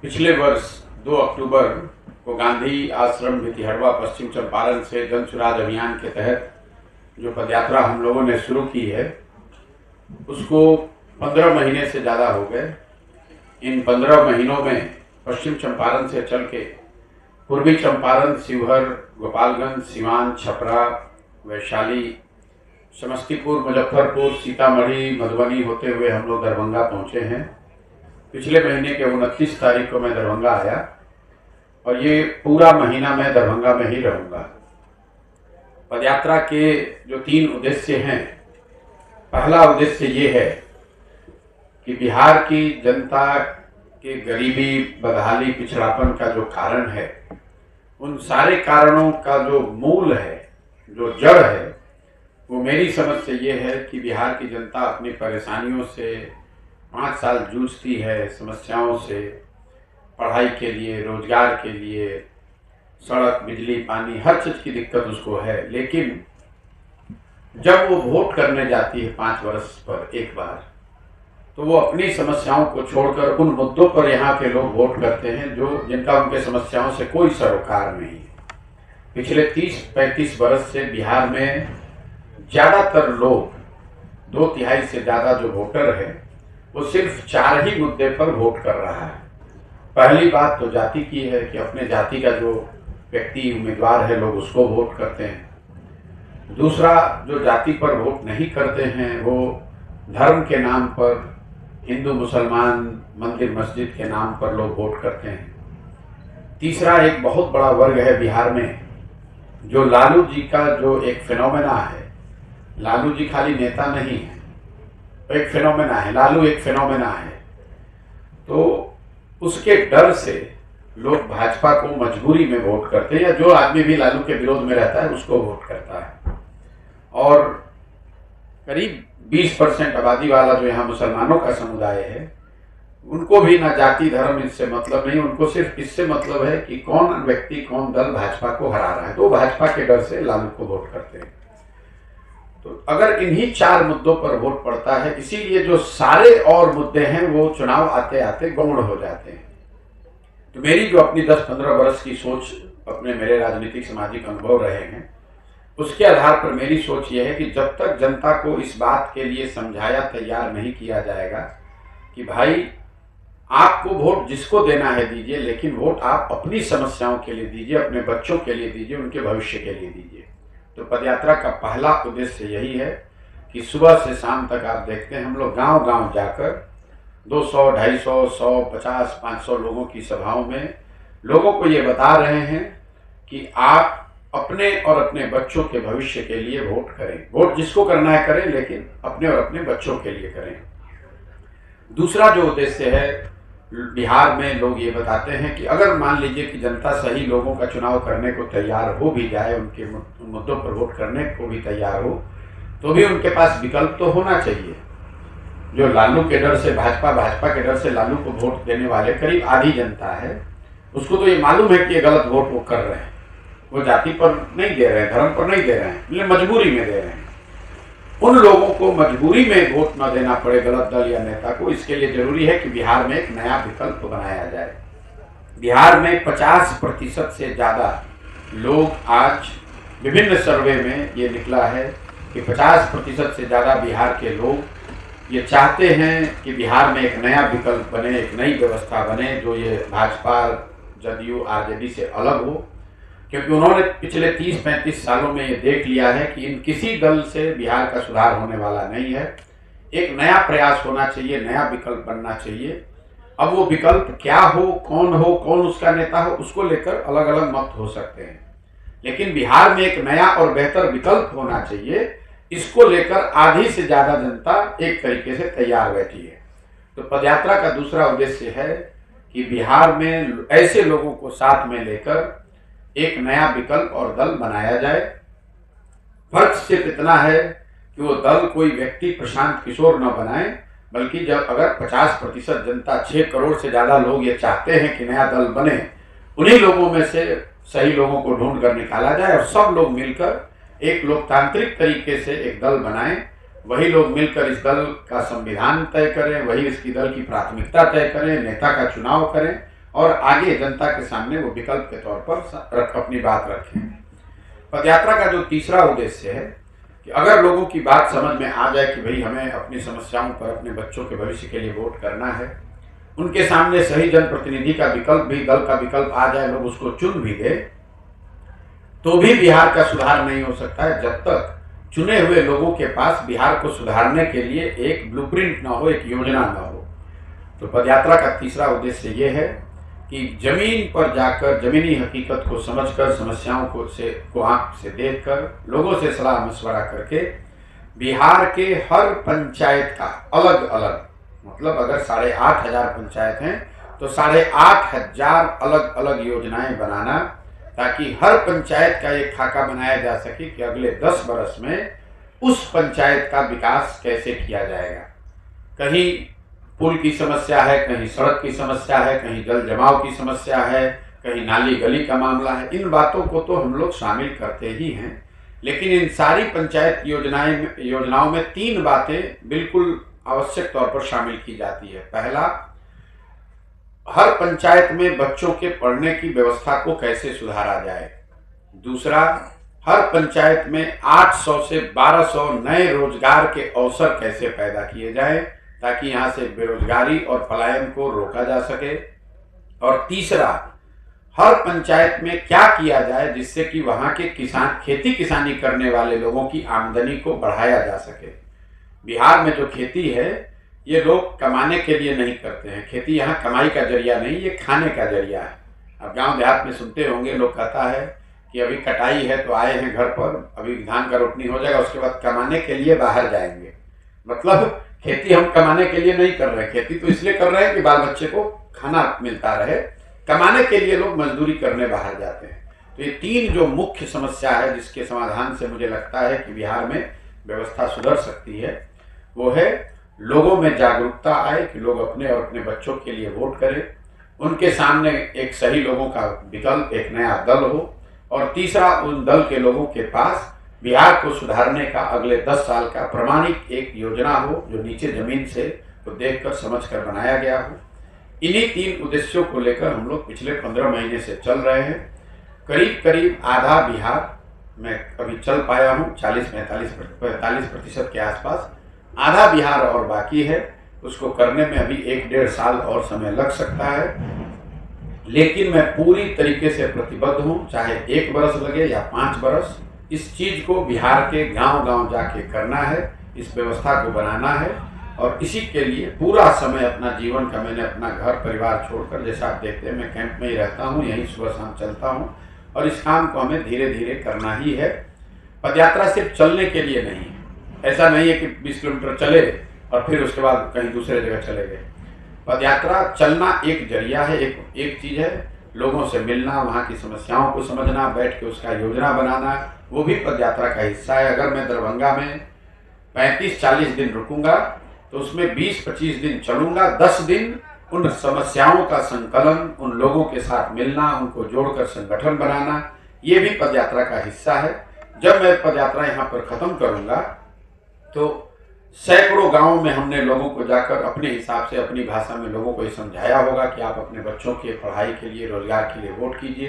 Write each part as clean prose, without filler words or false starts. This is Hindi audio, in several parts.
पिछले वर्ष 2 अक्टूबर को गांधी आश्रम भितिहरवा पश्चिम चंपारण से जन सुराज अभियान के तहत जो पदयात्रा हम लोगों ने शुरू की है उसको 15 महीने से ज़्यादा हो गए। इन 15 महीनों में पश्चिम चंपारण से चल के पूर्वी चंपारण, शिवहर, गोपालगंज, सिवान, छपरा, वैशाली, समस्तीपुर, मुजफ्फरपुर, सीतामढ़ी, मधुबनी होते हुए हम लोग दरभंगा पहुँचे हैं। पिछले महीने के 29 तारीख को मैं दरभंगा आया और ये पूरा महीना मैं दरभंगा में ही रहूँगा। पदयात्रा के जो 3 उद्देश्य हैं, पहला उद्देश्य ये है कि बिहार की जनता के गरीबी, बदहाली, पिछड़ापन का जो कारण है, उन सारे कारणों का जो मूल है, जो जड़ है, वो मेरी समझ से ये है कि बिहार की जनता अपनी परेशानियों से 5 साल जूझती है, समस्याओं से, पढ़ाई के लिए, रोजगार के लिए, सड़क, बिजली, पानी, हर चीज़ की दिक्कत उसको है। लेकिन जब वो वोट करने जाती है 5 वर्ष पर एक बार, तो वो अपनी समस्याओं को छोड़कर उन मुद्दों पर यहाँ के लोग वोट करते हैं जो जिनका उनके समस्याओं से कोई सरोकार नहीं है। पिछले 30-35 वर्ष से बिहार में ज़्यादातर लोग, 2/3 से ज़्यादा जो वोटर है, वो सिर्फ 4 ही मुद्दे पर वोट कर रहा है। पहली बात तो जाति की है कि अपने जाति का जो व्यक्ति उम्मीदवार है लोग उसको वोट करते हैं। दूसरा, जो जाति पर वोट नहीं करते हैं वो धर्म के नाम पर, हिंदू मुसलमान, मंदिर मस्जिद के नाम पर लोग वोट करते हैं। तीसरा, एक बहुत बड़ा वर्ग है बिहार में जो लालू जी का जो एक फिनोमेना है, लालू जी खाली नेता नहीं है, एक फिनोमेना है, लालू एक फिनोमेना है, तो उसके डर से लोग भाजपा को मजबूरी में वोट करते हैं, या जो आदमी भी लालू के विरोध में रहता है उसको वोट करता है। और करीब 20% आबादी वाला जो यहाँ मुसलमानों का समुदाय है, उनको भी ना जाति धर्म इससे मतलब नहीं, उनको सिर्फ इससे मतलब है कि कौन व्यक्ति, कौन दल भाजपा को हरा रहा है, तो भाजपा के डर से लालू को वोट करते हैं। तो अगर इन्हीं 4 मुद्दों पर वोट पड़ता है, इसीलिए जो सारे और मुद्दे हैं वो चुनाव आते आते गौण हो जाते हैं। तो मेरी जो अपनी 10-15 वर्ष की सोच, अपने मेरे राजनीतिक सामाजिक अनुभव रहे हैं, उसके आधार पर मेरी सोच ये है कि जब तक जनता को इस बात के लिए समझाया, तैयार नहीं किया जाएगा कि भाई आपको वोट जिसको देना है दीजिए, लेकिन वोट आप अपनी समस्याओं के लिए दीजिए, अपने बच्चों के लिए दीजिए, उनके भविष्य के लिए दीजिए। तो पदयात्रा का पहला उद्देश्य यही है कि सुबह से शाम तक आप देखते हैं हम लोग गांव-गांव जाकर 200, 250, 100, 50, 500 लोगों की सभाओं में लोगों को ये बता रहे हैं कि आप अपने और अपने बच्चों के भविष्य के लिए वोट करें। वोट जिसको करना है करें, लेकिन अपने और अपने बच्चों के लिए करें। दूसरा जो उद्देश्य है, बिहार में लोग ये बताते हैं कि अगर मान लीजिए कि जनता सही लोगों का चुनाव करने को तैयार हो भी जाए, उनके मुद्दों पर वोट करने को भी तैयार हो, तो भी उनके पास विकल्प तो होना चाहिए। जो लालू के डर से भाजपा के डर से लालू को वोट देने वाले करीब आधी जनता है, उसको तो ये मालूम है कि ये गलत वोट वो कर रहे हैं, वो जाति पर नहीं दे रहे हैं, धर्म पर नहीं दे रहे हैं, इसलिए मजबूरी में दे रहे हैं। उन लोगों को मजबूरी में वोट न देना पड़े गलत दल या नेता को, इसके लिए जरूरी है कि बिहार में एक नया विकल्प बनाया जाए। बिहार में 50% से ज़्यादा लोग, आज विभिन्न सर्वे में ये निकला है कि 50% से ज़्यादा बिहार के लोग ये चाहते हैं कि बिहार में एक नया विकल्प बने, एक नई व्यवस्था बने जो ये भाजपा, जदयू, आरजेडी से अलग हो, क्योंकि उन्होंने पिछले 30-35 सालों में ये देख लिया है कि इन किसी दल से बिहार का सुधार होने वाला नहीं है। एक नया प्रयास होना चाहिए, नया विकल्प बनना चाहिए। अब वो विकल्प क्या हो, कौन उसका नेता हो, उसको लेकर अलग अलग मत हो सकते हैं, लेकिन बिहार में एक नया और बेहतर विकल्प होना चाहिए, इसको लेकर आधी से ज़्यादा जनता एक तरीके से तैयार बैठी है। तो पदयात्रा का दूसरा उद्देश्य है कि बिहार में ऐसे लोगों को साथ में लेकर एक नया विकल्प और दल बनाया जाए। फर्क सिर्फ इतना है कि वो दल कोई व्यक्ति प्रशांत किशोर न बनाए, बल्कि जब अगर 50% जनता, 6 करोड़ से ज़्यादा लोग ये चाहते हैं कि नया दल बने, उन्हीं लोगों में से सही लोगों को ढूंढ कर निकाला जाए और सब लोग मिलकर एक लोकतांत्रिक तरीके से एक दल बनाएं। वही लोग मिलकर इस दल का संविधान तय करें, वही इसकी दल की प्राथमिकता तय करें, नेता का चुनाव करें और आगे जनता के सामने वो विकल्प के तौर पर अपनी बात रखें। पदयात्रा का जो तीसरा उद्देश्य है कि अगर लोगों की बात समझ में आ जाए कि भाई हमें अपनी समस्याओं पर अपने बच्चों के भविष्य के लिए वोट करना है, उनके सामने सही जनप्रतिनिधि का विकल्प भी, दल का विकल्प आ जाए, लोग उसको चुन भी दे, तो भी बिहार का सुधार नहीं हो सकता है जब तक चुने हुए लोगों के पास बिहार को सुधारने के लिए एक ब्लूप्रिंट ना हो, एक योजना ना हो। तो पदयात्रा का तीसरा उद्देश्य ये है कि जमीन पर जाकर जमीनी हकीकत को समझकर, समस्याओं को आंख से देखकर, लोगों से सलाह मशवरा करके बिहार के हर पंचायत का अलग अलग, मतलब अगर 8,500 पंचायत हैं तो 8,500 अलग अलग योजनाएं बनाना, ताकि हर पंचायत का एक खाका बनाया जा सके कि अगले 10 वर्ष में उस पंचायत का विकास कैसे किया जाएगा। कहीं पुल की समस्या है, कहीं सड़क की समस्या है, कहीं जल जमाव की समस्या है, कहीं नाली गली का मामला है। इन बातों को तो हम लोग शामिल करते ही हैं, लेकिन इन सारी पंचायत योजनाओं में 3 बातें बिल्कुल आवश्यक तौर पर शामिल की जाती है। पहला, हर पंचायत में बच्चों के पढ़ने की व्यवस्था को कैसे सुधारा जाए। दूसरा, हर पंचायत में 800 से 1200 नए रोजगार के अवसर कैसे पैदा किए जाए, ताकि यहाँ से बेरोजगारी और पलायन को रोका जा सके। और तीसरा, हर पंचायत में क्या किया जाए जिससे कि वहाँ के किसान, खेती किसानी करने वाले लोगों की आमदनी को बढ़ाया जा सके। बिहार में जो खेती है, ये लोग कमाने के लिए नहीं करते हैं। खेती यहाँ कमाई का जरिया नहीं, ये खाने का जरिया है। अब गांव देहात में सुनते होंगे, लोग कहता है कि अभी कटाई है तो आए हैं घर पर, अभी धान का रोपनी हो जाएगा, उसके बाद कमाने के लिए बाहर जाएंगे। मतलब खेती हम कमाने के लिए नहीं कर रहे, खेती तो इसलिए कर रहे हैं कि बाल बच्चे को खाना मिलता रहे। कमाने के लिए लोग मजदूरी करने बाहर जाते हैं। तो ये 3 जो मुख्य समस्या है जिसके समाधान से मुझे लगता है कि बिहार में व्यवस्था सुधर सकती है, वो है लोगों में जागरूकता आए कि लोग अपने और अपने बच्चों के लिए वोट करें, उनके सामने एक सही लोगों का विकल्प, एक नया दल हो, और तीसरा, उन दल के लोगों के पास बिहार को सुधारने का अगले 10 साल का प्रमाणिक एक योजना हो, जो नीचे जमीन से को देखकर समझकर बनाया गया हो। इन्हीं 3 उद्देश्यों को लेकर हम लोग पिछले 15 महीने से चल रहे हैं। करीब करीब आधा बिहार में अभी चल पाया हूँ, 40-45% के आसपास। आधा बिहार और बाकी है, उसको करने में अभी 1-1.5 साल और समय लग सकता है, लेकिन मैं पूरी तरीके से प्रतिबद्ध हूँ, चाहे 1 बरस लगे या 5 बरस। इस चीज को बिहार के गांव-गांव जाके करना है, इस व्यवस्था को बनाना है, और इसी के लिए पूरा समय अपना जीवन का मैंने अपना घर परिवार छोड़कर, जैसा आप देखते हैं मैं कैंप में ही रहता हूँ, यहीं सुबह शाम चलता हूँ, और इस काम को हमें धीरे धीरे करना ही है। पदयात्रा सिर्फ चलने के लिए नहीं है, ऐसा नहीं है कि 20 किलोमीटर चले और फिर उसके बाद कहीं दूसरे जगह चले गए। पदयात्रा चलना एक जरिया है, एक चीज है। लोगों से मिलना, वहाँ की समस्याओं को समझना, बैठ के उसका योजना बनाना, वो भी पदयात्रा का हिस्सा है। अगर मैं दरभंगा में 35-40 दिन रुकूंगा तो उसमें 20-25 दिन चलूंगा, 10 दिन उन समस्याओं का संकलन, उन लोगों के साथ मिलना, उनको जोड़कर संगठन बनाना, ये भी पदयात्रा का हिस्सा है। जब मैं पदयात्रा यहाँ पर खत्म करूंगा तो सैकड़ों गांवों में हमने लोगों को जाकर अपने हिसाब से, अपनी भाषा में लोगों को ये समझाया होगा कि आप अपने बच्चों के पढ़ाई के लिए, रोजगार के लिए वोट कीजिए।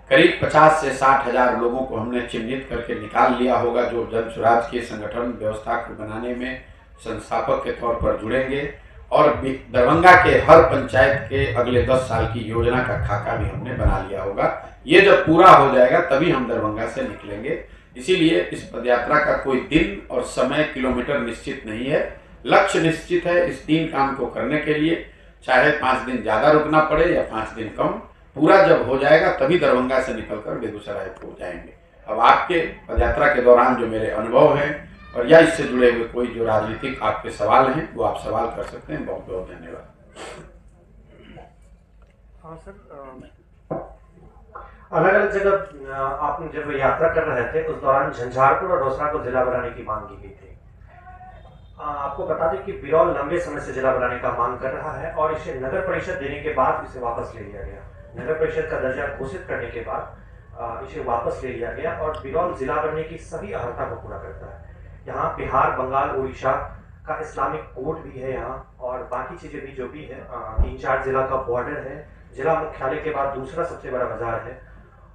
करीब 50 से 60 हजार लोगों को हमने चिन्हित करके निकाल लिया होगा, जो जन स्वराज के संगठन व्यवस्था को बनाने में संस्थापक के तौर पर जुड़ेंगे, और दरभंगा के हर पंचायत के अगले 10 साल की योजना का खाका भी हमने बना लिया होगा। ये जब पूरा हो जाएगा तभी हम दरभंगा से निकलेंगे। इसीलिए इस पदयात्रा का कोई दिन और समय, किलोमीटर निश्चित नहीं है, लक्ष्य निश्चित है। इस 3 काम को करने के लिए चाहे 5 दिन ज़्यादा रुकना पड़े या 5 दिन कम, पूरा जब हो जाएगा तभी दरभंगा से निकलकर बेगूसराय पहुँच जाएंगे। अब आपके पदयात्रा के दौरान जो मेरे अनुभव हैं और या इससे जुड़े हुए कोई जो राजनीतिक आपके सवाल हैं, वो आप सवाल कर सकते हैं। बहुत बहुत धन्यवाद। हाँ सर, अलग अलग जगह आपने जब यात्रा कर रहे थे उस दौरान झंझारपुर और रोसड़ा को जिला बनाने की मांग की गई थी। आपको बता दें कि बिरौल लंबे समय से जिला बनाने का मांग कर रहा है और इसे नगर परिषद देने के बाद इसे वापस ले लिया गया। नगर परिषद का दर्जा घोषित करने के बाद इसे वापस ले लिया गया और बिरौल जिला बनने की सभी अर्हता को पूरा करता है। यहाँ बिहार, बंगाल, उड़ीसा का इस्लामिक कोड भी है यहाँ, और बाकी चीज़ें भी जो भी है, 3-4 जिला का बॉर्डर है, जिला मुख्यालय के बाद दूसरा सबसे बड़ा बाजार है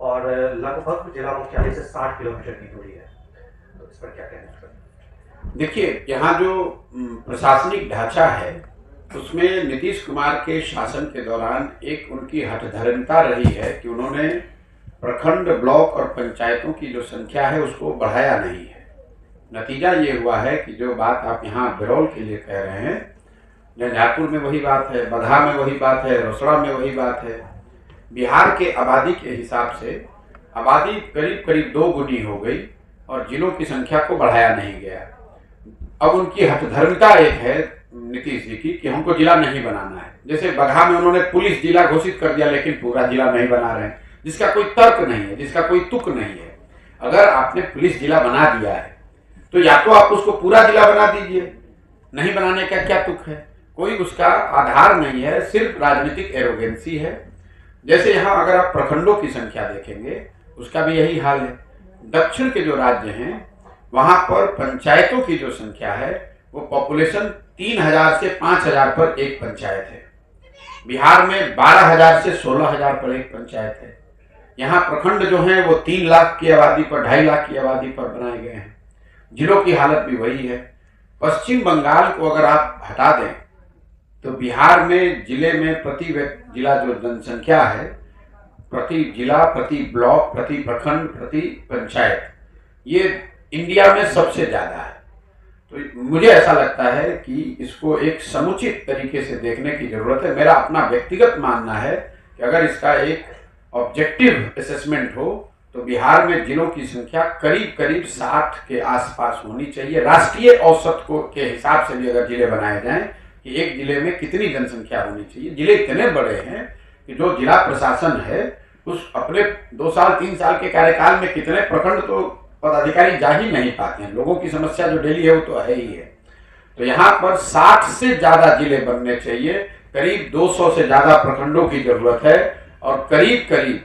और लगभग जिला मुख्यालय से 60 किलोमीटर की दूरी है। तो इस पर क्या कहना चाहिए? देखिए, यहाँ जो प्रशासनिक ढांचा है उसमें नीतीश कुमार के शासन के दौरान एक उनकी हठधर्मिता रही है कि उन्होंने प्रखंड, ब्लॉक और पंचायतों की जो संख्या है उसको बढ़ाया नहीं है। नतीजा ये हुआ है कि जो बात आप यहाँ बिरौल के लिए कह रहे हैं, झंझारपुर में वही बात है, बगहा में वही बात है, रोसड़ा में वही बात है। बिहार के आबादी के हिसाब से आबादी करीब करीब 2 गुनी हो गई और जिलों की संख्या को बढ़ाया नहीं गया। अब उनकी हठधर्मिता एक है नीतीश जी की कि हमको जिला नहीं बनाना है। जैसे बगहा में उन्होंने पुलिस जिला घोषित कर दिया लेकिन पूरा जिला नहीं बना रहे हैं, जिसका कोई तर्क नहीं है, जिसका कोई तुक नहीं है। अगर आपने पुलिस जिला बना दिया है तो या तो आप उसको पूरा जिला बना दीजिए, नहीं बनाने का क्या तुक है? कोई उसका आधार नहीं है, सिर्फ राजनीतिक एरोगेंसी है। जैसे यहाँ अगर आप प्रखंडों की संख्या देखेंगे उसका भी यही हाल है। दक्षिण के जो राज्य हैं वहां पर पंचायतों की जो संख्या है वो पॉपुलेशन 3000 से 5000 पर एक पंचायत है। बिहार में 12000 से 16000 पर एक पंचायत है। यहाँ प्रखंड जो हैं वो 3 लाख की आबादी पर, 2.5 लाख की आबादी पर बनाए गए हैं। जिलों की हालत भी वही है। पश्चिम बंगाल को अगर आप हटा दें तो बिहार में जिले में प्रति जिला जो जनसंख्या है, प्रति जिला, प्रति ब्लॉक, प्रति प्रखंड, प्रति पंचायत, ये इंडिया में सबसे ज्यादा है। तो मुझे ऐसा लगता है कि इसको एक समुचित तरीके से देखने की जरूरत है। मेरा अपना व्यक्तिगत मानना है कि अगर इसका एक ऑब्जेक्टिव असेसमेंट हो तो बिहार में जिलों की संख्या करीब करीब 60 के आसपास होनी चाहिए। राष्ट्रीय औसत को के हिसाब से भी अगर जिले बनाए जाएं कि एक जिले में कितनी जनसंख्या होनी चाहिए। जिले इतने बड़े हैं कि जो जिला प्रशासन है उस अपने 2 साल 3 साल के कार्यकाल में कितने प्रखंड तो पदाधिकारी जा ही नहीं पाते हैं। लोगों की समस्या जो डेली है वो तो है ही है। तो यहाँ पर 60 से ज्यादा जिले बनने चाहिए, करीब 200 से ज्यादा प्रखंडों की जरूरत है और करीब करीब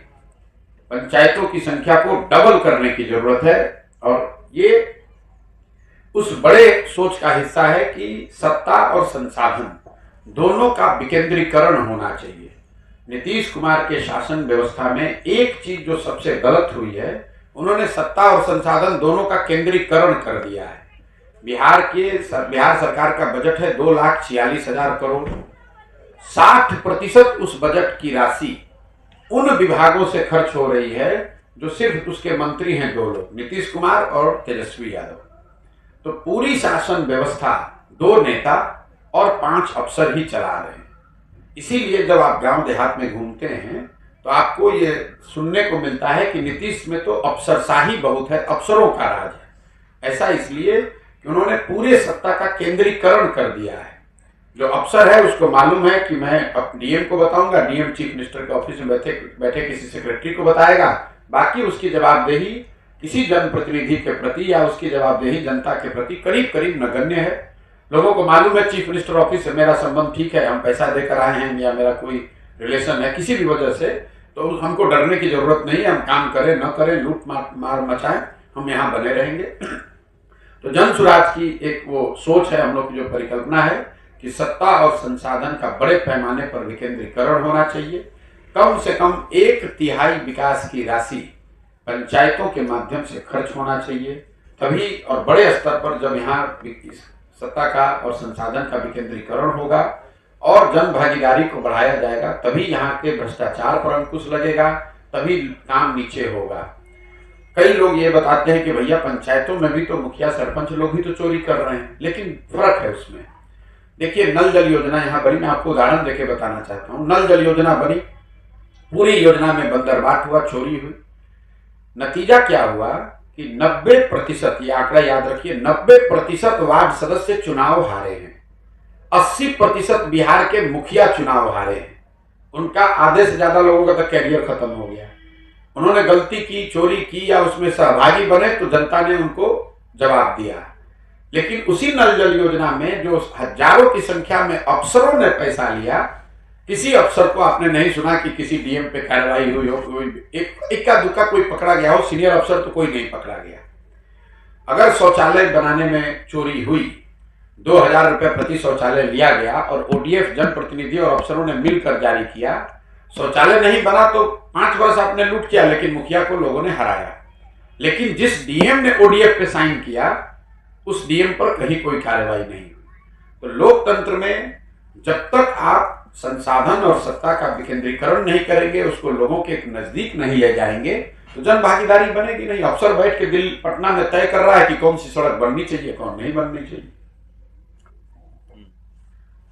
पंचायतों की संख्या को डबल करने की जरूरत है। और ये उस बड़े सोच का हिस्सा है कि सत्ता और संसाधन दोनों का विकेंद्रीकरण होना चाहिए। नीतीश कुमार के शासन व्यवस्था में एक चीज जो सबसे गलत हुई है, उन्होंने सत्ता और संसाधन दोनों का केंद्रीकरण कर दिया है। बिहार सरकार का बजट है 2,46,000 करोड़। 60% उस बजट की राशि उन विभागों से खर्च हो रही है जो सिर्फ उसके मंत्री हैं 2 लोग, नीतीश कुमार और तेजस्वी यादव। तो पूरी शासन व्यवस्था 2 नेता और 5 अफसर ही चला रहे हैं। इसीलिए जब आप गांव देहात में घूमते हैं तो आपको ये सुनने को मिलता है कि नीतीश में तो अफसरशाही बहुत है, अफसरों का राज है। ऐसा इसलिए कि उन्होंने पूरे सत्ता का केंद्रीकरण कर दिया है। जो अफसर है उसको मालूम है कि मैं डीएम को बताऊंगा, डीएम चीफ मिनिस्टर के ऑफिस में बैठे किसी सेक्रेटरी को बताएगा, बाकी उसकी जवाबदेही किसी जनप्रतिनिधि के प्रति या उसकी जवाबदेही जनता के प्रति करीब करीब नगण्य है। लोगों को मालूम है चीफ मिनिस्टर ऑफिस से मेरा संबंध ठीक है, हम पैसा देकर आए हैं या मेरा कोई रिलेशन है किसी भी वजह से, तो हमको डरने की जरूरत नहीं है। हम काम करें न करें, लूट मार मचाएं, हम यहाँ बने रहेंगे। तो जन सुराज की एक वो सोच है, हम लोग की जो परिकल्पना है कि सत्ता और संसाधन का बड़े पैमाने पर विकेंद्रीकरण होना चाहिए। कम से कम 1/3 विकास की राशि पंचायतों के माध्यम से खर्च होना चाहिए। तभी और बड़े स्तर पर जब यहाँ सत्ता का और संसाधन का विकेंद्रीकरण होगा और जन भागीदारी को बढ़ाया जाएगा, तभी यहाँ के भ्रष्टाचार पर अंकुश लगेगा, तभी काम नीचे होगा। कई लोग ये बताते हैं कि भैया पंचायतों में भी तो मुखिया सरपंच लोग भी तो चोरी कर रहे हैं, लेकिन फर्क है उसमें। देखिए, नल जल योजना यहाँ बनी, मैं आपको उदाहरण देके बताना चाहता हूँ। नल जल योजना बनी, पूरी योजना में बंदरबाट हुआ, चोरी हुई। नतीजा क्या हुआ कि 90%, ये आंकड़ा याद रखिए, 90% वार्ड सदस्य चुनाव हारे हैं। 80% बिहार के मुखिया चुनाव हारे हैं। उनका आधे से ज्यादा लोगों का तो कैरियर खत्म हो गया। उन्होंने गलती की, चोरी की या उसमें सहभागी बने तो जनता ने उनको जवाब दिया। लेकिन उसी नल जल योजना में जो हजारों की संख्या में अफसरों ने पैसा लिया, किसी अफसर को आपने नहीं सुना कि किसी डीएम पे कार्रवाई हुई हो, कोई इक्का दुक्का कोई पकड़ा गया हो, सीनियर अफसर तो कोई नहीं पकड़ा गया। अगर शौचालय बनाने में चोरी हुई, 2000 रुपये प्रति शौचालय लिया गया और ओडीएफ जनप्रतिनिधि और अफसरों ने मिलकर जारी किया, शौचालय नहीं बना तो 5 वर्ष आपने लूट किया, लेकिन मुखिया को लोगों ने हराया। लेकिन जिस डीएम ने ओडीएफ पे साइन किया, उस डीएम पर कहीं कोई कार्रवाई नहीं हुई। तो लोकतंत्र में जब तक आप संसाधन और सत्ता का विकेंद्रीकरण नहीं करेंगे, उसको लोगों के नजदीक नहीं ले जाएंगे, तो जन भागीदारी बनेगी नहीं। अफसर बैठ के दिल पटना में तय कर रहा है कि कौन सी सड़क बननी चाहिए, कौन नहीं बननी चाहिए।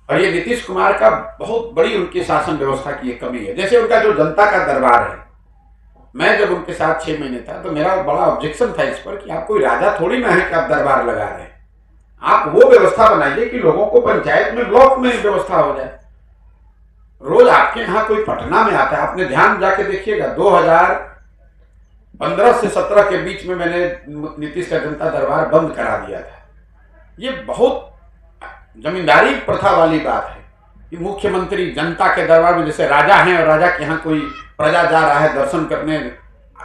और ये नीतीश कुमार का बहुत बड़ी उनकी शासन व्यवस्था की एक कमी है। जैसे उनका जो जनता का दरबार है, मैं जब उनके साथ 6 महीने था तो मेरा बड़ा ऑब्जेक्शन था इस पर कि आप कोई राजा थोड़ी ना है कि आप दरबार लगा रहे हैं। आप वो व्यवस्था बनाइए कि लोगों को पंचायत में, ब्लॉक में व्यवस्था हो जाए। रोज आपके यहाँ कोई पटना में आता है, आपने ध्यान जाके देखिएगा, 2015 से 17 के बीच में मैंने नीतीश का जनता दरबार बंद करा दिया था। ये बहुत जमींदारी प्रथा वाली बात है कि मुख्यमंत्री जनता के दरबार में, जैसे राजा हैं और राजा के यहाँ कोई प्रजा जा रहा है दर्शन करने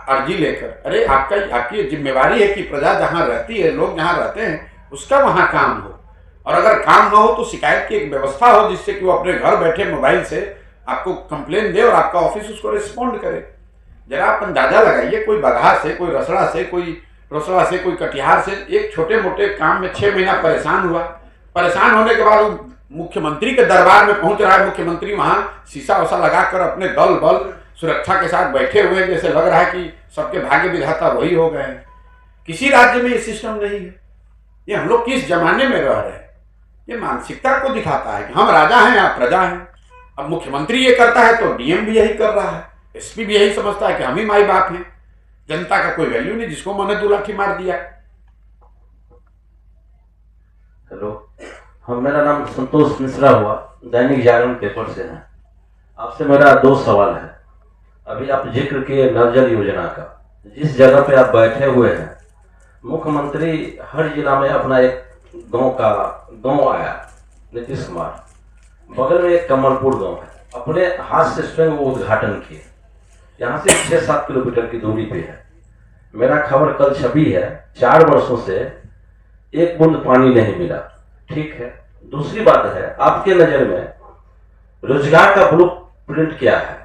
अर्जी लेकर। अरे आपकी जिम्मेवारी है कि प्रजा जहाँ रहती है, लोग जहाँ रहते हैं, उसका वहाँ काम हो। और अगर काम ना हो तो शिकायत की एक व्यवस्था हो, जिससे कि वो अपने घर बैठे मोबाइल से आपको कंप्लेन दे और आपका ऑफिस उसको रिस्पॉन्ड करे। जरा आप अंदाजा लगाइए, कोई बगहा से, कोई रसड़ा से, कोई रोसड़ा से, कोई कटिहार से एक छोटे मोटे काम में 6 महीना परेशान हुआ। परेशान होने के बाद मुख्यमंत्री के दरबार में पहुंच रहा है, मुख्यमंत्री वहां शीशा वसा लगाकर अपने दल बल सुरक्षा के साथ बैठे हुए, जैसे लग रहा है कि सबके भाग्य विधाता वही हो गए हैं। किसी राज्य में ये सिस्टम नहीं है। ये हम लोग किस जमाने में रह रहे हैं? ये मानसिकता को दिखाता है कि हम राजा हैं, आप प्रजा हैं। अब मुख्यमंत्री ये करता है तो डीएम भी यही कर रहा है, एसपी भी यही समझता है कि हम ही माई बाप हैं। जनता का कोई वैल्यू नहीं, जिसको मैंने 2 लाठी मार दिया। हेलो, मेरा नाम संतोष मिश्रा हुआ, दैनिक जागरण पेपर से है। आपसे मेरा 2 सवाल है। अभी आप जिक्र किए नल जल योजना का, जिस जगह पे आप बैठे हुए हैं, मुख्यमंत्री हर जिला में अपना एक गांव आया, नीतीश कुमार, बगल में एक कमलपुर गांव है, अपने हाथ से स्वयं वो उद्घाटन किए। यहाँ से 6-7 किलोमीटर की दूरी पे है। मेरा खबर कल छपी है, 4 वर्षों से एक बूंद पानी नहीं मिला। ठीक है। दूसरी बात है, आपके नजर में रोजगार का ब्लू प्रिंट क्या है?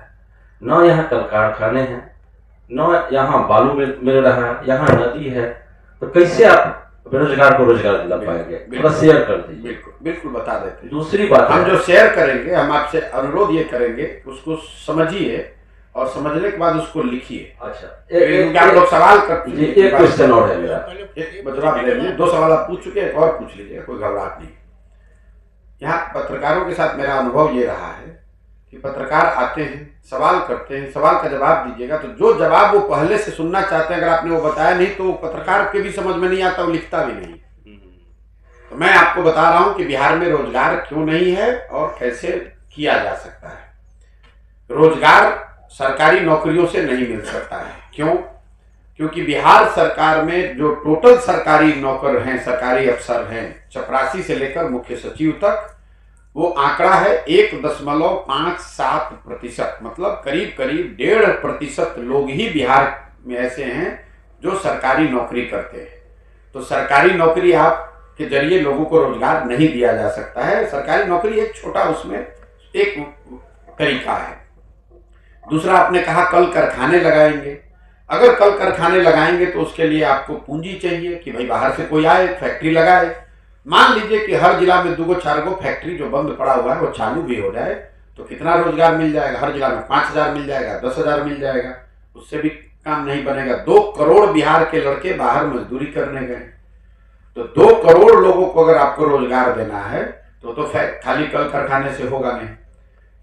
न यहाँ कल कारखाने हैं, न यहाँ बालू मिल रहा है, यहाँ नदी है, तो कैसे आप बेरोजगार को रोजगार दिला पाएंगे? थोड़ा शेयर कर दीजिए। बिल्कुल बिल्कुल बता देते हैं। दूसरी बात, हम जो शेयर करेंगे, हम आपसे अनुरोध ये करेंगे, उसको समझिए और समझने के बाद उसको लिखिए। अच्छा, आप लोग सवाल करते हैं। एक क्वेश्चन और है मेरा, एक जवाब दे दीजिए। 2 सवाल आप पूछ चुके हैं, एक और पूछ लीजिए, कोई घबराहट नहीं। यहाँ पत्रकारों के साथ मेरा अनुभव ये रहा है कि पत्रकार आते हैं, सवाल करते हैं, सवाल का जवाब दीजिएगा तो जो जवाब वो पहले से सुनना चाहते हैं, अगर आपने वो बताया नहीं तो पत्रकार के भी समझ में नहीं आता, वो लिखता भी नहीं। तो मैं आपको बता रहा हूं कि बिहार में रोजगार क्यों नहीं है और कैसे किया जा सकता है। रोजगार सरकारी नौकरियों से नहीं मिल सकता है। क्यों? क्योंकि बिहार सरकार में जो टोटल सरकारी नौकर हैं, सरकारी अफसर हैं, चपरासी से लेकर मुख्य सचिव तक, वो आंकड़ा है 1.57%। मतलब करीब करीब 1.5% लोग ही बिहार में ऐसे हैं जो सरकारी नौकरी करते हैं। तो सरकारी नौकरी आप के जरिए लोगों को रोजगार नहीं दिया जा सकता है। सरकारी नौकरी एक छोटा उसमें एक तरीका है। दूसरा, आपने कहा कल कारखाने लगाएंगे। अगर कल कारखाने लगाएंगे तो उसके लिए आपको पूंजी चाहिए कि भाई बाहर से कोई आए, फैक्ट्री लगाए। मान लीजिए कि हर जिला में 2-4 फैक्ट्री जो बंद पड़ा हुआ है वो चालू भी हो जाए तो कितना रोजगार मिल जाएगा? हर जिला में 5,000 मिल जाएगा, 10,000 मिल जाएगा, उससे भी काम नहीं बनेगा। 2 करोड़ बिहार के लड़के बाहर मजदूरी करने गए, तो 2 करोड़ लोगों को अगर आपको रोजगार देना है तो खाली कल कारखाने से होगा नहीं।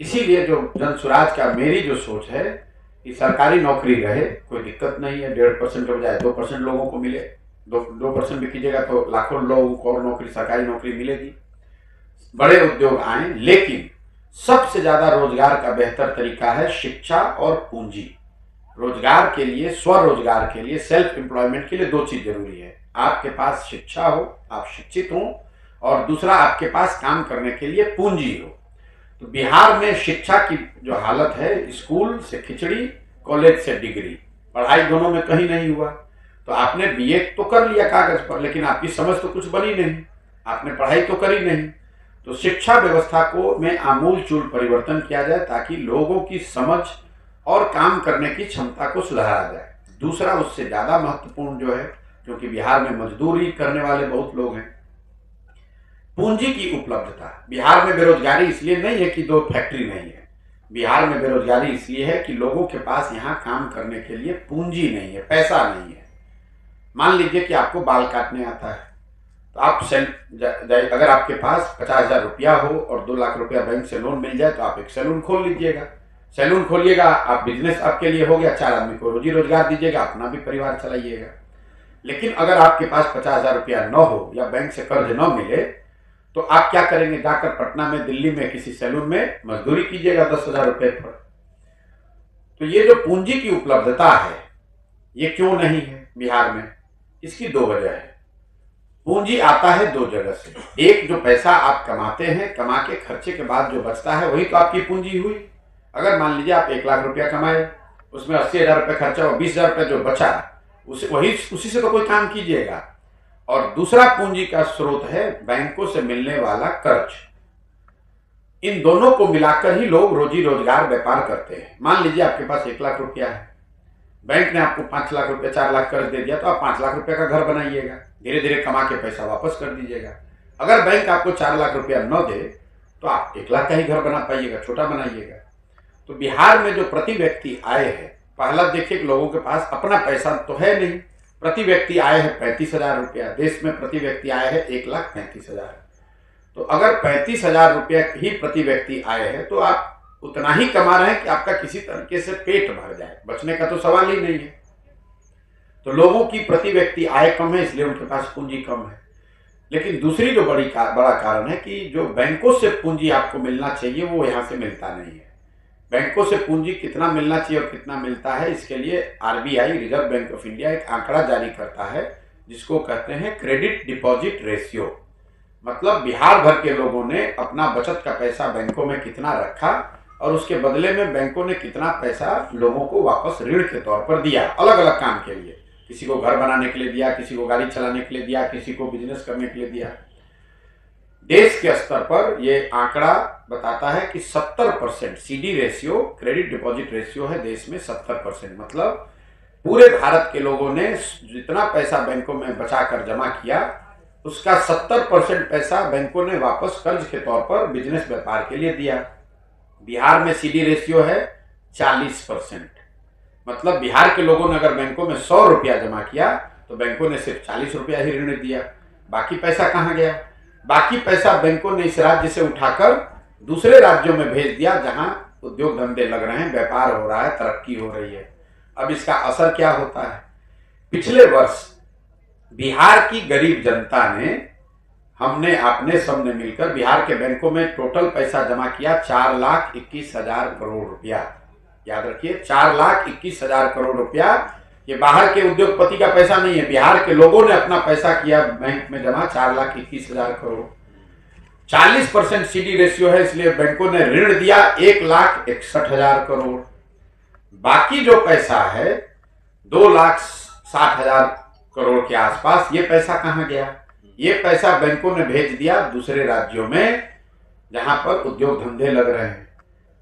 इसीलिए जो जनसुराज का मेरी जो सोच है कि सरकारी नौकरी रहे, कोई दिक्कत नहीं है। 1.5% के बजाय 2% लोगों को मिले। 2% भी कीजिएगा तो लाखों लोगों को और नौकरी, सरकारी नौकरी मिलेगी। बड़े उद्योग आए, लेकिन सबसे ज्यादा रोजगार का बेहतर तरीका है शिक्षा और पूंजी। रोजगार के लिए, स्वरोजगार के लिए, सेल्फ एम्प्लॉयमेंट के लिए 2 चीज जरूरी है। आपके पास शिक्षा हो, आप शिक्षित हो, और दूसरा आपके पास काम करने के लिए पूंजी हो। तो बिहार में शिक्षा की जो हालत है, स्कूल से खिचड़ी, कॉलेज से डिग्री, पढ़ाई दोनों में कहीं नहीं हुआ। तो आपने बीए तो कर लिया कागज पर, लेकिन आपकी समझ तो कुछ बनी नहीं, आपने पढ़ाई तो करी नहीं। तो शिक्षा व्यवस्था को में आमूलचूल परिवर्तन किया जाए ताकि लोगों की समझ और काम करने की क्षमता को सुधारा जाए। दूसरा, उससे ज़्यादा महत्वपूर्ण जो है, क्योंकि बिहार में मजदूरी करने वाले बहुत लोग हैं, पूंजी की उपलब्धता। बिहार में बेरोजगारी इसलिए नहीं है कि 2 फैक्ट्री नहीं है, बिहार में बेरोजगारी इसलिए है कि लोगों के पास यहाँ काम करने के लिए पूंजी नहीं है, पैसा नहीं है। मान लीजिए कि आपको बाल काटने आता है, तो आप अगर आपके पास 50,000 रुपया हो और 2 लाख रुपया बैंक से लोन मिल जाए तो आप एक सैलून खोल लीजिएगा। सैलून खोलिएगा, आप बिजनेस आपके लिए हो गया, 4 आदमी को रोजी रोजगार दीजिएगा, अपना भी परिवार चलाइएगा। लेकिन अगर आपके पास 50,000 रुपया न हो या बैंक से कर्ज न मिले तो आप क्या करेंगे? जाकर पटना में, दिल्ली में किसी सैलून में मजदूरी कीजिएगा 10,000 रुपये पर। तो ये जो पूंजी की उपलब्धता है, ये क्यों नहीं है बिहार में? इसकी 2 वजह है। पूंजी आता है 2 जगह से। एक, जो पैसा आप कमाते हैं, कमा के खर्चे के बाद जो बचता है वही तो आपकी पूंजी हुई। अगर मान लीजिए आप 1 लाख रुपया कमाए, उसमें 80,000 रुपये खर्चा और 20,000 रुपये जो बचा, उसी से तो कोई काम कीजिएगा। और दूसरा पूंजी का स्रोत है बैंकों से मिलने वाला कर्ज। इन दोनों को मिलाकर ही लोग रोजी रोजगार व्यापार करते हैं। मान लीजिए आपके पास 1 लाख रुपया है, बैंक ने आपको 5 लाख रुपया, 4 लाख कर्ज दे दिया, तो आप 5 लाख रुपए का घर बनाइएगा, धीरे धीरे कमा के पैसा वापस कर दीजिएगा। अगर बैंक आपको 4 लाख रुपया न दे तो आप 1 लाख का ही घर बना पाइएगा, छोटा बनाइएगा। तो बिहार में जो प्रति व्यक्ति आय है, पहला देखिए कि लोगों के पास अपना पैसा तो है नहीं, प्रति व्यक्ति आय है 35,000 रुपया। देश में प्रति व्यक्ति आय है 1,35,000। तो अगर 35,000 रुपया ही प्रति व्यक्ति आय है तो आप उतना ही कमा रहे हैं कि आपका किसी तरीके से पेट भर जाए, बचने का तो सवाल ही नहीं है। तो लोगों की प्रति व्यक्ति आय कम है, इसलिए उनके पास पूंजी कम है। लेकिन दूसरी जो बड़ा कारण है कि जो बैंकों से पूंजी आपको मिलना चाहिए वो यहाँ से मिलता नहीं है। बैंकों से पूंजी कितना मिलना चाहिए और कितना मिलता है, इसके लिए RBI, reserve bank of India, एक आंकड़ा जारी करता है जिसको कहते हैं क्रेडिट डिपॉजिट रेशियो। मतलब बिहार भर के लोगों ने अपना बचत का पैसा बैंकों में कितना रखा और उसके बदले में बैंकों ने कितना पैसा लोगों को वापस ऋण के तौर पर दिया, अलग अलग काम के लिए। किसी को घर बनाने के लिए दिया, किसी को गाड़ी चलाने के लिए दिया, किसी को बिजनेस करने के लिए दिया। देश के स्तर पर यह आंकड़ा बताता है कि 70% CD ratio, credit deposit ratio है देश में 70%। मतलब पूरे भारत के लोगों ने जितना पैसा बैंकों में बचाकर जमा किया उसका 70% पैसा बैंकों ने वापस कर्ज के तौर पर बिजनेस व्यापार के लिए दिया। बिहार में सीडी रेशियो है 40%। मतलब बिहार के लोगों ने अगर बैंकों में 100 रुपया जमा किया तो बैंकों ने सिर्फ 40 रुपया ही ऋण दिया। बाकी पैसा कहाँ गया? बाकी पैसा बैंकों ने इस राज्य से उठाकर दूसरे राज्यों में भेज दिया जहां उद्योग धंधे लग रहे हैं, व्यापार हो रहा है, तरक्की हो रही है। अब इसका असर क्या होता है? पिछले वर्ष बिहार की गरीब जनता ने, हमने आपने सबने मिलकर बिहार के बैंकों में टोटल पैसा जमा किया 4,21,000 करोड़ रुपया। याद रखिए, 4,21,000 करोड़ रुपया। ये बाहर के उद्योगपति का पैसा नहीं है, बिहार के लोगों ने अपना पैसा किया बैंक में जमा 4,21,000 करोड़। 40% सीडी रेशियो है, इसलिए बैंकों ने ऋण दिया 1,61,000 करोड़। बाकी जो पैसा है 2,60,000 करोड़ के आसपास, ये पैसा कहां गया? ये पैसा बैंकों ने भेज दिया दूसरे राज्यों में जहां पर उद्योग धंधे लग रहे हैं।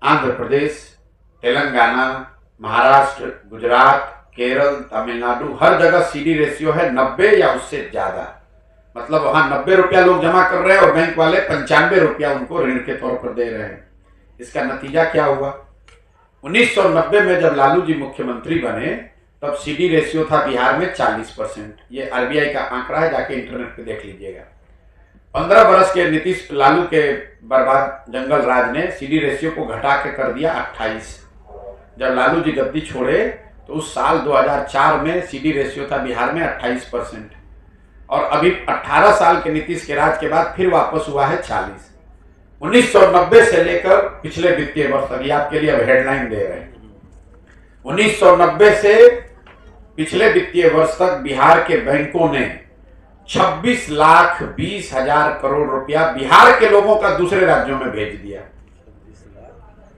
आंध्र प्रदेश, तेलंगाना, महाराष्ट्र, गुजरात, केरल, तमिलनाडु, हर जगह सीडी रेशियो है 90 या उससे ज्यादा। मतलब वहां 90 रुपया लोग जमा कर रहे हैं और बैंक वाले 95 रुपया उनको ऋण के तौर पर दे रहे हैं। इसका नतीजा क्या हुआ? 1990 में जब लालू जी मुख्यमंत्री बने तब सीडी रेशियो था बिहार में 40%। ये आरबीआई का आंकड़ा है, जाके इंटरनेट पे देख लीजिएगा। 15 बरस के नीतीश लालू के बर्बाद जंगल राज ने सीडी रेशियो को घटा के कर दिया 28। जब लालू जी गद्दी छोड़े तो उस साल 2004 में सीडी रेशियो था बिहार में 28%। और अभी 18 साल के नीतीश के राज के बाद फिर वापस हुआ है 40। 1990 से लेकर पिछले वित्तीय वर्ष, अभी आपके लिए अब हेडलाइन दे रहे हैं, 1990 से पिछले वित्तीय वर्ष तक बिहार के बैंकों ने 26,20,000 करोड़ रुपया बिहार के लोगों का दूसरे राज्यों में भेज दिया।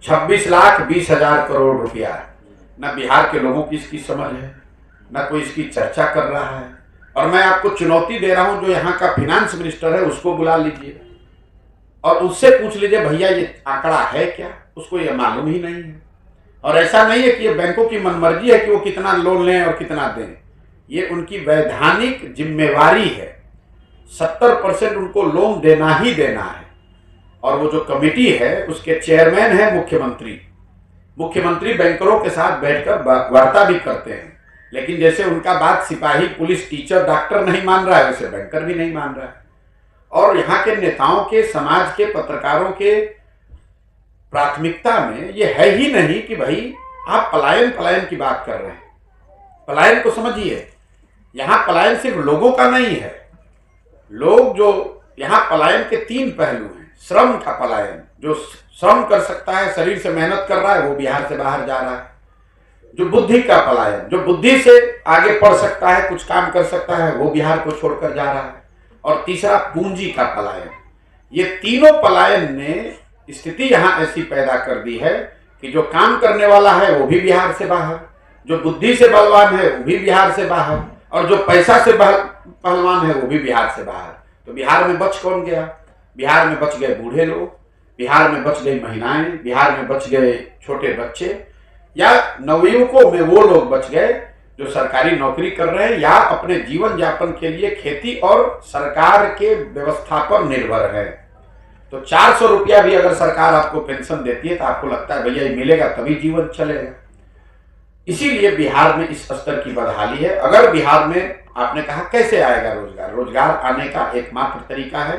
26,20,000 करोड़ रुपया। न बिहार के लोगों की इसकी समझ है, न कोई इसकी चर्चा कर रहा है। और मैं आपको चुनौती दे रहा हूं, जो यहाँ का फिनांस मिनिस्टर है उसको बुला लीजिए, और उससे पूछ लीजिए भैया ये आंकड़ा है क्या, उसको ये मालूम ही नहीं है। और ऐसा नहीं है कि ये बैंकों की मनमर्जी है कि वो कितना लोन लें और कितना दें, ये उनकी वैधानिक जिम्मेवारी है। 70% उनको लोन देना ही देना है। और वो जो कमेटी है उसके चेयरमैन है मुख्यमंत्री। मुख्यमंत्री बैंकरों के साथ बैठकर वार्ता भी करते हैं, लेकिन जैसे उनका बात सिपाही, पुलिस, टीचर, डॉक्टर नहीं मान रहा है, वैसे बैंकर भी नहीं मान रहा है। और यहाँ के नेताओं के, समाज के, पत्रकारों के प्राथमिकता में ये है ही नहीं कि भाई आप पलायन की बात कर रहे हैं। पलायन को समझिए, यहाँ पलायन सिर्फ लोगों का नहीं है। लोग जो यहाँ पलायन के 3 पहलू हैं। श्रम का पलायन, जो श्रम कर सकता है, शरीर से मेहनत कर रहा है, वो बिहार से बाहर जा रहा है। जो बुद्धि का पलायन, जो बुद्धि से आगे पढ़ सकता है, कुछ काम कर सकता है, वो बिहार को छोड़कर जा रहा है। और तीसरा पूंजी का पलायन। ये तीनों पलायन ने स्थिति यहाँ ऐसी पैदा कर दी है कि जो काम करने वाला है वो भी बिहार से बाहर, जो बुद्धि से बलवान है वो भी बिहार से बाहर, और जो पैसा से पहलवान है वो भी बिहार से बाहर। तो बिहार में बच कौन गया? बिहार में बच गए बूढ़े लोग, बिहार में बच गई महिलाएं, बिहार में बच गए छोटे बच्चे, या नवयुवकों में वो लोग बच गए जो सरकारी नौकरी कर रहे हैं या अपने जीवन यापन के लिए खेती और सरकार के व्यवस्था पर निर्भर है। तो 400 रुपया भी अगर सरकार आपको पेंशन देती है तो आपको लगता है भैया ये मिलेगा तभी जीवन चलेगा। इसीलिए बिहार में इस स्तर की बदहाली है। अगर बिहार में, आपने कहा कैसे आएगा रोजगार, रोजगार आने का एकमात्र तरीका है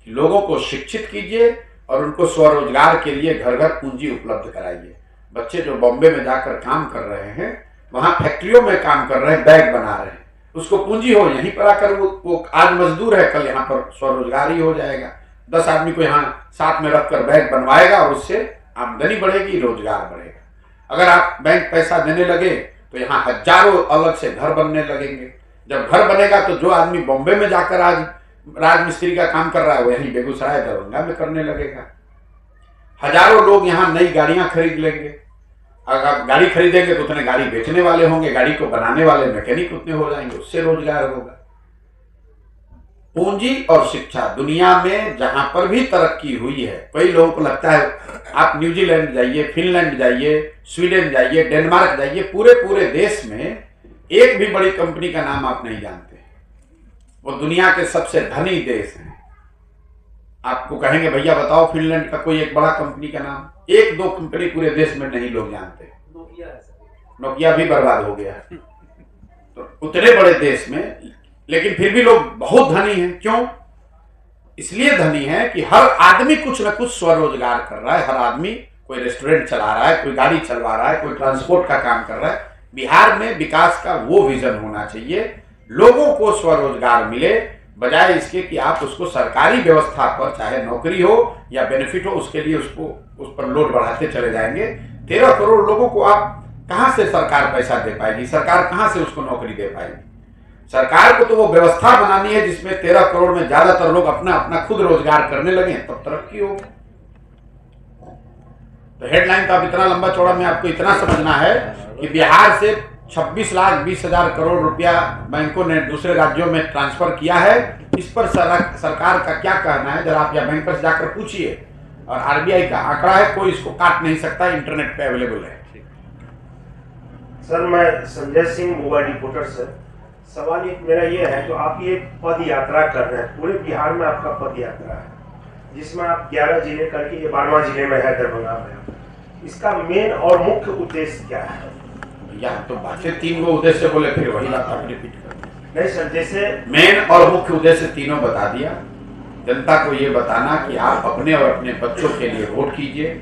कि लोगों को शिक्षित कीजिए और उनको स्वरोजगार के लिए घर घर पूंजी उपलब्ध कराइए। बच्चे जो बॉम्बे में जाकर काम कर रहे हैं, वहां फैक्ट्रियों में काम कर रहे हैं, बैग बना रहे हैं, उसको पूंजी हो, यहीं पर आकर वो आज मजदूर है, कल यहाँ पर स्वरोजगार ही हो जाएगा। 10 आदमी को यहाँ साथ में रखकर बैग बनवाएगा और उससे आमदनी बढ़ेगी, रोजगार बढ़ेगा। अगर आप बैंक पैसा देने लगे तो यहाँ हजारों अलग से घर बनने लगेंगे। जब घर बनेगा तो जो आदमी बॉम्बे में जाकर आज राजमिस्त्री का काम कर रहा है वो यहीं बेगूसराय, दरभंगा में करने लगेगा। हजारों लोग यहाँ नई गाड़ियां खरीद लेंगे। अगर गाड़ी खरीदेंगे तो उतने गाड़ी बेचने वाले होंगे, गाड़ी को बनाने वाले मैकेनिक उतने हो जाएंगे, उससे रोजगार होगा। पूंजी और शिक्षा, दुनिया में जहां पर भी तरक्की हुई है, कई लोगों को लगता है आप न्यूजीलैंड जाइए, फिनलैंड जाइए, स्वीडन जाइए, डेनमार्क जाइए, पूरे देश में एक भी बड़ी कंपनी का नाम आप नहीं जानते। वो दुनिया के सबसे धनी देश हैं। आपको कहेंगे भैया बताओ फिनलैंड का कोई एक बड़ा कंपनी का नाम, 1-2 कंपनी पूरे देश में नहीं लोग जानते। नोकिया भी बर्बाद हो गया। तो उतने बड़े देश में, लेकिन फिर भी लोग बहुत धनी हैं। क्यों? इसलिए धनी है कि हर आदमी कुछ न कुछ स्वरोजगार कर रहा है। हर आदमी कोई रेस्टोरेंट चला रहा है, कोई गाड़ी चलवा रहा है, कोई ट्रांसपोर्ट का काम कर रहा है। बिहार में विकास का वो विजन होना चाहिए, लोगों को स्वरोजगार मिले, बजाय इसके कि आप उसको सरकारी व्यवस्था पर, चाहे नौकरी हो या बेनिफिट हो, उसके लिए उसको उस पर लोड बढ़ाते चले जाएंगे। 13 करोड़ लोगों को आप कहां से सरकार पैसा दे पाएगी? सरकार कहां से उसको नौकरी दे पाएगी? सरकार को तो वो व्यवस्था बनानी है जिसमें 13 करोड़ में ज्यादातर लोग अपना अपना खुद रोजगार करने लगे, तब तरक्की होगी। तो हेडलाइन तो अब इतना लंबा चौड़ा में आपको इतना समझना है कि बिहार से 26,20,000 करोड़ रुपया बैंकों ने दूसरे राज्यों में ट्रांसफर किया है। इस पर सरकार का क्या कहना है, जरा आप या बैंक पर जाकर पूछिए। और आरबीआई का आंकड़ा है, कोई इसको काट नहीं सकता, इंटरनेट पे अवेलेबल है। सर, मैं Sanjay Singh, mobile reporter sir. सवाल एक मेरा ये है, जो आप ये पद यात्रा कर रहे हैं, पूरे बिहार में आपका पद यात्रा है, जिसमें आप 11 जिले करके 12वां जिले में है, दरभंगा में। इसका मेन और मुख्य उद्देश्य क्या है? या तो बातें 3 गो उद्देश्य बोले, फिर वही बात आप रिपीट कर। नहीं सर, जैसे मेन और मुख्य उद्देश्य तीनों बता दिया। जनता को ये बताना कि आप अपने और अपने बच्चों के लिए वोट कीजिए,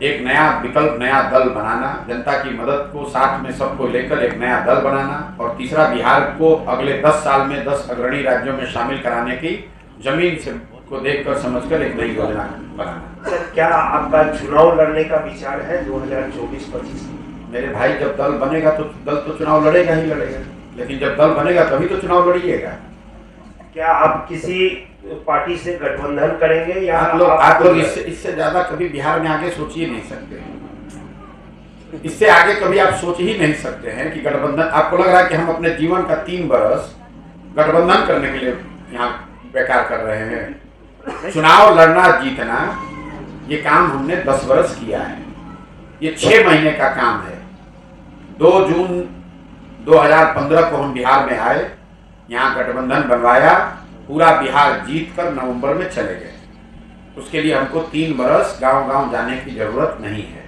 एक नया विकल्प, नया दल बनाना, जनता की मदद को साथ में सबको लेकर एक नया दल बनाना, और तीसरा बिहार को अगले 10 साल में 10 अग्रणी राज्यों में शामिल कराने की जमीन से को देखकर समझकर एक नई योजना बनाना। सर, क्या आपका चुनाव लड़ने का विचार है 2024-25? मेरे भाई, जब दल बनेगा तो दल तो चुनाव लड़ेगा ही लड़ेगा, लेकिन जब दल बनेगा तभी तो चुनाव लड़िएगा। क्या आप किसी पार्टी से गठबंधन करेंगे या आप लोग इससे ज्यादा कभी बिहार में आगे सोच ही नहीं सकते। इससे आगे कभी आप सोच ही नहीं सकते हैं कि गठबंधन। आपको लग रहा है कि हम अपने जीवन का 3 बरस गठबंधन करने के लिए यहाँ बेकार कर रहे हैं। चुनाव लड़ना जीतना ये काम हमने 10 वर्ष किया है, ये 6 महीने का काम है। 2 जून 2015 को हम बिहार में आए, यहाँ गठबंधन बनवाया, पूरा बिहार जीतकर नवंबर में चले गए। उसके लिए हमको 3 वर्ष गांव-गांव जाने की जरूरत नहीं है।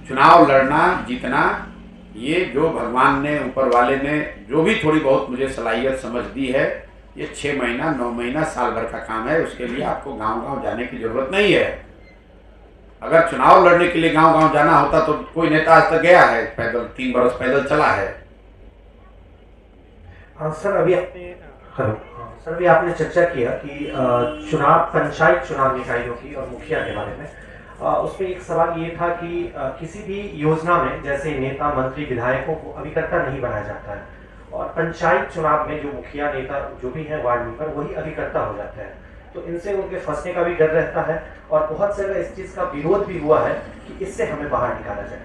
चुनाव लड़ना जीतना ये जो भगवान ने, ऊपर वाले ने जो भी थोड़ी बहुत मुझे सलाहियत समझ दी है, ये 6 महीना 9 महीना साल भर का काम है। उसके लिए आपको गांव-गांव जाने की जरूरत नहीं है। अगर चुनाव लड़ने के लिए गांव-गांव जाना होता तो कोई नेता आज तक गया है पैदल, 3 वर्ष पैदल चला है। सर अभी आपने चर्चा किया कि चुनाव, पंचायत चुनाव निकायों की और मुखिया के बारे में, उसमें एक सवाल ये था कि किसी भी योजना में जैसे नेता, मंत्री, विधायकों को अभिकर्ता नहीं बनाया जाता है, और पंचायत चुनाव में जो मुखिया, नेता जो भी है, वार्ड मेंबर, वही अभिकर्ता हो जाते हैं। तो इनसे उनके फंसने का भी डर रहता है, और बहुत से इस चीज का विरोध भी हुआ है कि इससे हमें बाहर निकाला जाए।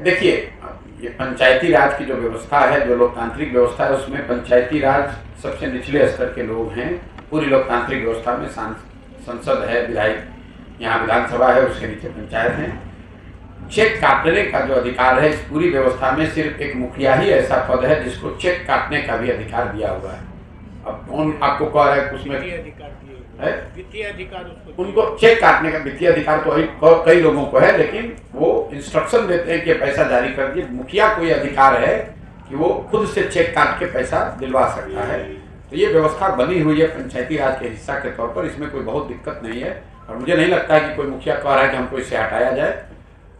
देखिए, ये पंचायती राज की जो व्यवस्था है, जो लोकतांत्रिक व्यवस्था है, उसमें पंचायती राज सबसे निचले स्तर के लोग हैं। पूरी लोकतांत्रिक व्यवस्था में संसद है, विधायक, यहाँ विधानसभा है, उसके नीचे पंचायत है। चेक काटने का जो अधिकार है इस पूरी व्यवस्था में सिर्फ एक मुखिया ही ऐसा पद है जिसको चेक काटने का भी अधिकार दिया हुआ है। अब कौन आपको कह रहा है उसमें वित्तीय अधिकार, उनको चेक काटने का वित्तीय अधिकार तो कई लोगों को है, लेकिन वो इंस्ट्रक्शन देते हैं कि पैसा जारी कर दिए। मुखिया को ये अधिकार है कि वो खुद से चेक काट के पैसा दिलवा सकता है। तो ये व्यवस्था बनी हुई है पंचायती राज के हिस्सा के तौर पर, इसमें कोई बहुत दिक्कत नहीं है। और मुझे नहीं लगता है कि कोई मुखिया कह रहा है कि हमको इससे हटाया जाए।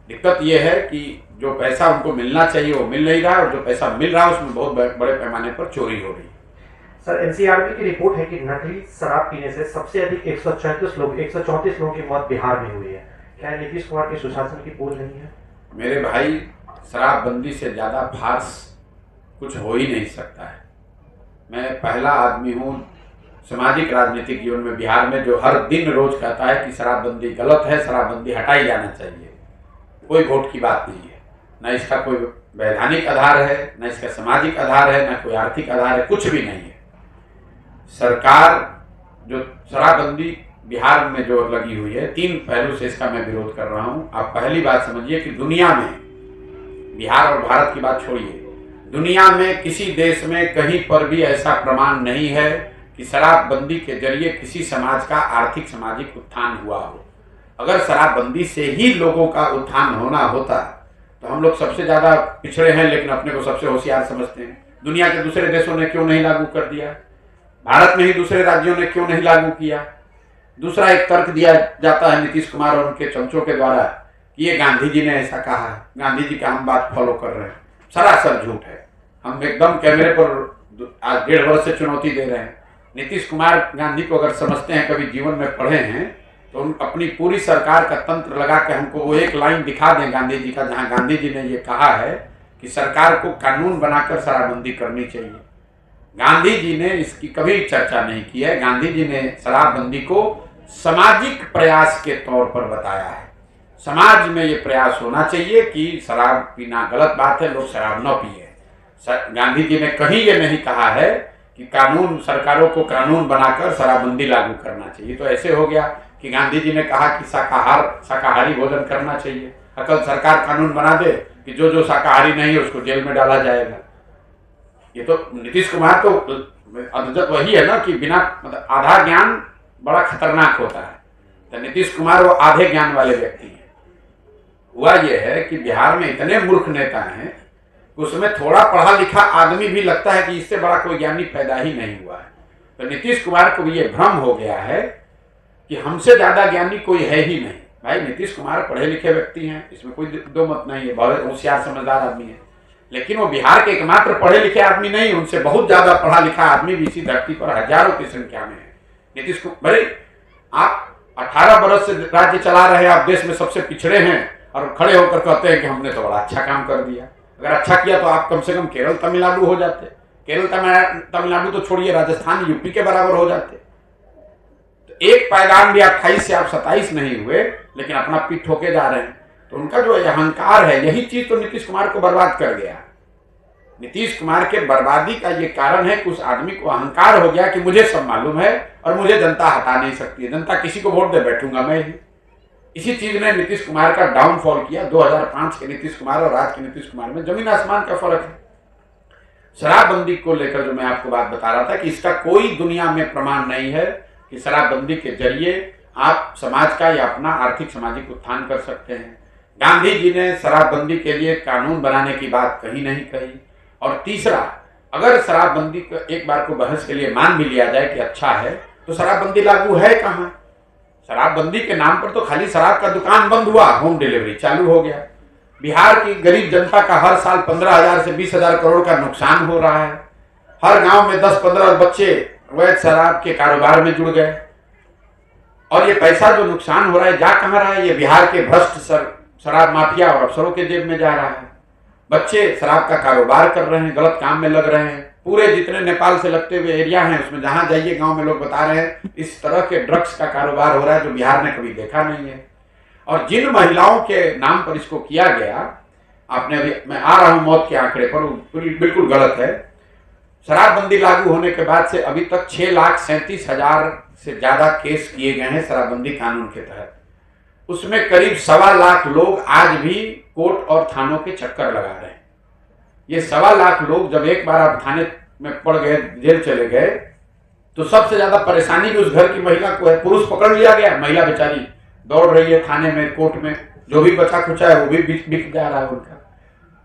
दिक्कत ये है कि जो पैसा उनको मिलना चाहिए वो मिल नहीं रहा है, और जो पैसा मिल रहा है उसमें बहुत बड़े पैमाने पर चोरी हो रही है। सर, एनसीआरबी की रिपोर्ट है कि नकली शराब पीने से सबसे अधिक 134 लोगों की मौत बिहार में हुई है। क्या नीतीश कुमार के सुशासन की पोल नहीं है? मेरे भाई, शराबबंदी से ज्यादा फार्स कुछ हो ही नहीं सकता है। मैं पहला आदमी हूँ सामाजिक राजनीतिक जीवन में बिहार में जो हर दिन रोज कहता है कि शराबबंदी गलत है, शराबबंदी हटाई जाना चाहिए। कोई वोट की बात नहीं है, न इसका कोई वैधानिक आधार है, न इसका सामाजिक आधार है, न कोई आर्थिक आधार है, कुछ भी नहीं है। सरकार जो शराबबंदी बिहार में जो लगी हुई है, 3 पहलू से इसका मैं विरोध कर रहा हूँ। आप पहली बात समझिए कि दुनिया में, बिहार और भारत की बात छोड़िए, दुनिया में किसी देश में कहीं पर भी ऐसा प्रमाण नहीं है कि शराबबंदी के जरिए किसी समाज का आर्थिक सामाजिक उत्थान हुआ हो। अगर शराबबंदी से ही लोगों का उत्थान होना होता तो हम लोग सबसे ज्यादा पिछड़े हैं, लेकिन अपने को सबसे होशियार समझते हैं। दुनिया के दूसरे देशों ने क्यों नहीं लागू कर दिया? भारत में ही दूसरे राज्यों ने क्यों नहीं लागू किया? दूसरा एक तर्क दिया जाता है नीतीश कुमार और उनके चमचों के द्वारा कि ये गांधी जी ने ऐसा कहा है, गांधी जी का हम बात फॉलो कर रहे हैं। सरासर झूठ है। हम एकदम कैमरे पर आज 1.5 वर्ष से चुनौती दे रहे हैं। नीतीश कुमार गांधी को अगर समझते हैं, कभी जीवन में पढ़े हैं, तो उन अपनी पूरी सरकार का तंत्र लगा के हमको वो एक लाइन दिखा दें गांधी जी का, जहां गांधी जी ने ये कहा है कि सरकार को कानून बनाकर शराबबंदी करनी चाहिए। गांधी जी ने इसकी कभी चर्चा नहीं की है। गांधी जी ने शराबबंदी को सामाजिक प्रयास के तौर पर बताया है। समाज में ये प्रयास होना चाहिए कि शराब पीना गलत बात है, लोग शराब न पिए। गांधी जी ने कहीं ये नहीं कहा है कि कानून, सरकारों को कानून बनाकर शराबबंदी लागू करना चाहिए। तो ऐसे हो गया कि गांधी जी ने कहा कि शाकाहारी भोजन करना चाहिए। अकल सरकार कानून बना दे कि जो शाकाहारी नहीं है उसको जेल में डाला जाएगा। ये तो नीतीश कुमार तो अदजत वही है ना कि बिना मतलब आधा ज्ञान बड़ा खतरनाक होता है। तो नीतीश कुमार वो आधे ज्ञान वाले व्यक्ति हैं। हुआ ये है कि बिहार में इतने मूर्ख नेता हैं, उसमें थोड़ा पढ़ा लिखा आदमी भी लगता है कि इससे बड़ा कोई ज्ञानी पैदा ही नहीं हुआ है। तो नीतीश कुमार को भी ये भ्रम हो गया है कि हमसे ज्यादा ज्ञानी कोई है ही नहीं। भाई, नीतीश कुमार पढ़े लिखे व्यक्ति हैं, इसमें कोई दो मत नहीं है, बहुत होशियार समझदार आदमी है, लेकिन वो बिहार के एकमात्र पढ़े लिखे आदमी नहीं, उनसे बहुत ज्यादा पढ़ा लिखा आदमी भी इसी धरती पर हजारों की संख्या में है। नीतीश कुमार, भाई आप 18 बरस से राज्य चला रहे हैं, आप देश में सबसे पिछड़े हैं, और खड़े होकर कहते हैं कि हमने तो बड़ा अच्छा काम कर दिया। अगर अच्छा किया तो आप कम से कम केरल तमिलनाडु हो जाते। केरल तमिलनाडु तो छोड़िए, राजस्थान यूपी के बराबर हो जाते। तो एक पायदान भी 28 से आप 27 नहीं हुए, लेकिन अपना पीठ ठोके जा रहे हैं। तो उनका जो अहंकार है, यही चीज तो नीतीश कुमार को बर्बाद कर गया। नीतीश कुमार के बर्बादी का ये कारण है कि उस आदमी को अहंकार हो गया कि मुझे सब मालूम है और मुझे जनता हटा नहीं सकती है, जनता किसी को वोट दे बैठूंगा मैं ही। इसी चीज ने नीतीश कुमार का डाउनफॉल किया। 2005 के नीतीश कुमार और आज के नीतीश कुमार में जमीन आसमान का फर्क है। शराबबंदी को लेकर जो मैं आपको बात बता रहा था कि इसका कोई दुनिया में प्रमाण नहीं है कि शराबबंदी के जरिए आप समाज का या अपना आर्थिक सामाजिक उत्थान कर सकते हैं। गांधी जी ने शराबबंदी के लिए कानून बनाने की बात कहीं नहीं कही। और तीसरा, अगर शराबबंदी को एक बार को बहस के लिए मान भी लिया जाए कि अच्छा है, तो शराबबंदी लागू है कहाँ? शराबबंदी के नाम पर तो खाली शराब का दुकान बंद हुआ, होम डिलीवरी चालू हो गया। बिहार की गरीब जनता का हर साल 15,000 से 20,000 करोड़ का नुकसान हो रहा है। हर गांव में 10-15 बच्चे अवैध शराब के कारोबार में जुड़ गए। और ये पैसा जो नुकसान हो रहा है जा कहाँ रहा है? ये बिहार के भ्रष्ट शराब माफिया और अफसरों के जेब में जा रहा है। बच्चे शराब का कारोबार कर रहे हैं, गलत काम में लग रहे हैं। पूरे जितने नेपाल से लगते हुए एरिया हैं उसमें जहां जाइए गांव में लोग बता रहे हैं इस तरह के ड्रग्स का कारोबार हो रहा है जो बिहार ने कभी देखा नहीं है। और जिन महिलाओं के नाम पर इसको किया गया, आपने अभी, मैं आ रहा हूं मौत के आंकड़े पर, बिल्कुल गलत है। शराबबंदी लागू होने के बाद से अभी तक 6,37,000 से ज्यादा केस किए गए हैं शराबबंदी कानून के तहत। उसमें करीब 1.25 लोग आज भी कोर्ट और थानों के चक्कर लगा रहे हैं। ये 1.25 लोग जब एक बार आप थाने में पड़ गए, जेल चले गए, तो सबसे ज्यादा परेशानी भी उस घर की महिला को है। पुरुष पकड़ लिया गया, महिला बेचारी दौड़ रही है थाने में, कोर्ट में, जो भी बचा खुचा है वो भी बिक जा रहा है उनका।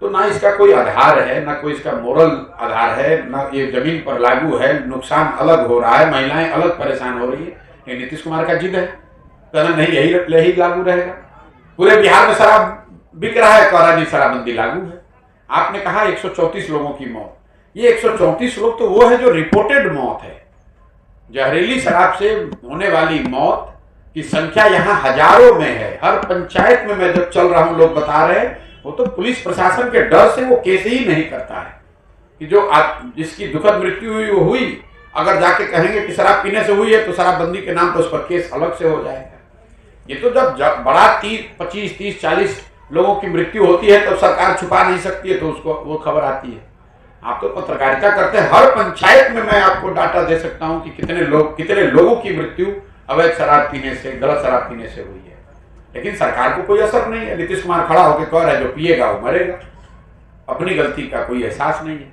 तो ना इसका कोई आधार है, ना कोई इसका मोरल आधार है, ना ये जमीन पर लागू है। नुकसान अलग हो रहा है, महिलाएं अलग परेशान हो रही है। ये नीतीश कुमार का जिद है, कहना नहीं यही लागू रहेगा। पूरे बिहार में शराब बिक रहा है, कह रहा नहीं शराबबंदी लागू है। आपने कहा 134 लोगों की मौत। ये 134 लोग तो वो है जो रिपोर्टेड मौत है। जहरीली शराब से होने वाली मौत की संख्या यहाँ हजारों में है। हर पंचायत में मैं जब चल रहा हूं लोग बता रहे हैं, वो तो पुलिस प्रशासन के डर से वो केस ही नहीं करता है कि जो जिसकी दुखद मृत्यु हुई वो हुई। अगर जाके कहेंगे कि शराब पीने से हुई है तो शराबबंदी के नाम पर उस पर केस अलग से हो जाएगा। ये तो जब बड़ा 25, 30, 40 लोगों की मृत्यु होती है तब सरकार छुपा नहीं सकती है, तो उसको वो खबर आती है। आप तो पत्रकारिता करते हैं, हर पंचायत में मैं आपको डाटा दे सकता हूं कि कितने लोगों की मृत्यु अवैध शराब पीने से, गलत शराब पीने से हुई है। लेकिन सरकार को कोई असर नहीं है। नीतीश कुमार खड़ा होकर कह रहा है जो पिएगा वो मरेगा। अपनी गलती का कोई एहसास नहीं है।